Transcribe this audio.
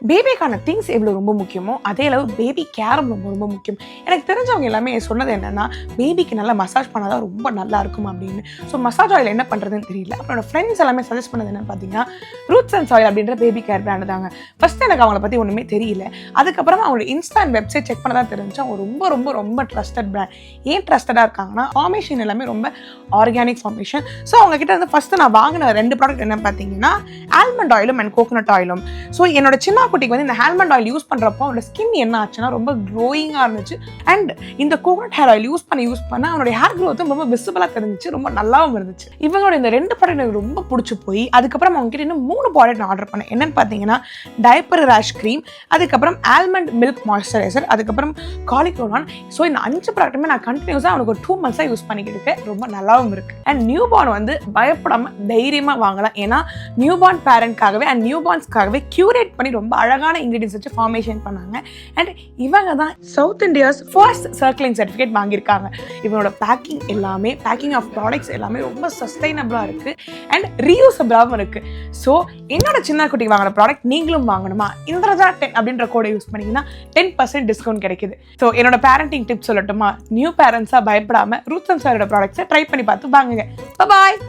பேபிக்கான things எவ்வளோ ரொம்ப முக்கியமோ அதே அளவு பேபி கேரும் ரொம்ப ரொம்ப முக்கியம். எனக்கு தெரிஞ்சவங்க எல்லாமே சொன்னது என்னென்னா, பேபிக்கு நல்லா மசாஜ் பண்ணால் தான் ரொம்ப நல்லா இருக்கும் அப்படின்னு. ஸோ மசாஜ் ஆயில் என்ன பண்ணுறதுன்னு தெரியல. அப்புறம் ஃப்ரெண்ட்ஸ் எல்லாமே சஜஸ்ட் பண்ணது என்னென்னு பார்த்தீங்கன்னா, ரூட்ஸ் அண்ட் சாயில் அப்படின்ற பேபி கேர் பிராண்டு தாங்க. ஃபஸ்ட்டு எனக்கு அவங்கள பற்றி ஒன்றுமே தெரியல. அதுக்கப்புறமா அவங்களோட இன்ஸ்டான் வெப்சைட் செக் பண்ண தான் தெரிஞ்சு அவங்க ரொம்ப ரொம்ப ரொம்ப ட்ரஸ்டட் பிராண்ட். ஏன் ட்ரஸ்டடாக இருக்காங்கன்னா, ஃபார்மேஷன் எல்லாமே ரொம்ப ஆர்கானிக் ஃபார்மேஷன். ஸோ அவங்ககிட்ட வந்து ஃபஸ்ட்டு நான் வாங்கின 2 ப்ராடக்ட் என்ன பார்த்தீங்கன்னா, ஆல்மண்ட் ஆயிலும் அண்ட் கோகோனட் ஆயிலும். ஸோ என்னோட சின்ன குட்டிக்கு வந்து இந்த ஆல்மண்ட் ஆயில் யூஸ் பண்ணுறப்போ அவனோட ஸ்கின் என்ன ஆச்சுன்னா ரொம்ப க்ளோயிங்காக இருந்துச்சு. அண்ட் இந்த கோகோனட் ஹேர் ஆயில் யூஸ் பண்ண அவனுடைய ஹேர் க்ரோத்தும் ரொம்ப விசிபிளாக தெரிஞ்சிச்சு, ரொம்ப நல்லாவும் இருந்துச்சு. இவங்களோட இந்த 2 ப்ராடக்ட் எனக்கு ரொம்ப பிடிச்சி போய் அதுக்கப்புறம் அவங்க கிட்ட இன்னும் 3 ப்ராடக்ட் நான் ஆர்டர் பண்ணேன். என்னன்னு பார்த்தீங்கன்னா, டைப்பர் ரேஷ் க்ரீம், அதுக்கப்புறம் ஆல்மண்ட் மில்க் மாய்ஸ்சரைசர், அதுக்கப்புறம் காலிகோலான். ஸோ இந்த 5 ப்ராடக்ட்டுமே நான் கண்டினியூஸாக அவனுக்கு ஒரு 2 months யூஸ் பண்ணிக்கிட்டு இருக்கேன். ரொம்ப நல்லாவும் இருக்கு. அண்ட் நியூ பார்ன் வந்து பயப்படாமல் தைரியமாக வாங்கலாம். ஏன்னா நியூ பார்ன் பேரண்ட்காகவே அண்ட் நியூ பார்ன்ஸ்க்காகவே கியூரேட் பண்ணி ரொம்ப அழகான இன்கிரீடியன்ஸ் வச்சு ஃபார்மேஷன் பண்ணாங்க. அண்ட் இவங்க தான் south India's first circling certificate வாங்கியிருக்காங்க. இவனோட பேக்கிங் ஆஃப் ப்ராடக்ட்ஸ் எல்லாமே ரொம்ப சஸ்டைனபிளாக இருக்குது அண்ட் ரீயூசபிளாகவும் இருக்குது. ஸோ என்னோட சின்ன குட்டிக்கு வாங்கின ப்ராடக்ட் நீங்களும் வாங்கணுமா, இந்திரஜா 10 அப்படின்ற கோடை யூஸ் பண்ணிங்கன்னா 10% டிஸ்கவுண்ட் கிடைக்குது. ஸோ என்னோட பேரண்டிங் டிப்ஸ் சொல்லட்டுமா, நியூ பேரண்ட்ஸாக பயப்படாமல் ரூட்ஸ் அண்ட் சாயோட ப்ராடக்ட்ஸை ட்ரை பண்ணி பார்த்து வாங்குங்க. பாய்.